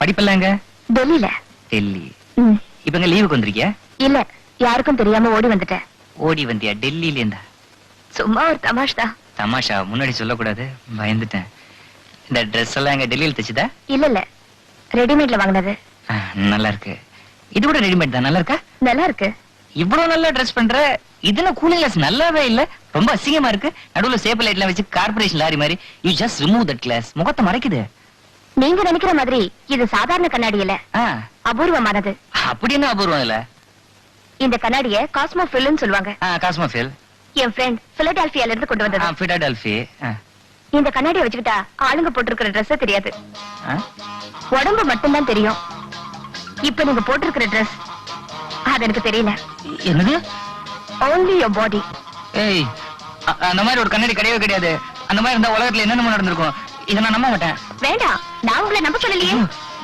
படிப்பெல்லாம் எங்க? டெல்லியில. டெல்லி. இப்ப எங்க லீவுக்கு வந்திருக்கியா? இல்ல, யாருக்கும் தெரியாம ஓடி வந்துட்டேன். ஓடி வந்தியா? டெல்லியில இருந்தா? சும்மா ஒரு தமாஷ் தான். தமாஷா? முன்னாடி சொல்லக்கூடாது, பயந்துட்டேன். இந்த ட்ரெஸ் எல்லாம் எங்க டெல்லியில தைச்சுதா? இல்ல இல்ல, ரெடிமேட்ல வாங்கினது. நல்லா இருக்கு. இது கூட ரெடிமேட் தான். நல்லா இருக்கா? நல்லா இருக்கு. இவ்வளவு நல்லா ட்ரெஸ் பண்ற. இதுல கூலிங் கிளாஸ் நல்லாவே இல்ல, ரொம்ப அசிங்கமா இருக்கு. நடுவுல சேப்பு லைட்லாம் வச்சு கார்பரேஷன் லாரி மாதிரி. You just remove that glass. முகத்தை மறைக்குது. நீங்க நினைக்கிற மாதிரி இது சாதாரண கண்ணாடி இல்ல, அபூர்வமானது. அப்படி என்ன அபூர்வம் இல்ல? இந்த கண்ணாடிய காஸ்மோஃபில்னு சொல்லுவாங்க. காஸ்மோஃபில் என் ஃப்ரெண்ட் பிலடெல்பியால இருந்து கொண்டு வந்தது. பிலடெல்பி. இந்த கண்ணாடியை வச்சுக்கிட்டா ஆளுங்க போட்டிருக்கிற ட்ரெஸ் தெரியாது, உடம்பு மட்டும்தான் தெரியும். இப்ப நீங்க போட்டிருக்கிற ட்ரெஸ் அது எனக்கு தெரியல. என்னது? only your body. ஏய், அந்த மாதிரி ஒரு கண்ணாடி கிடையவே கிடையாது. அந்த மாதிரி இருந்தா உலகத்துல என்னென்ன நடந்திருக்கும். இதை நான் நம்ப மாட்டேன். வேண்டாம், நான் உங்களை நம்ப சொல்லலையே.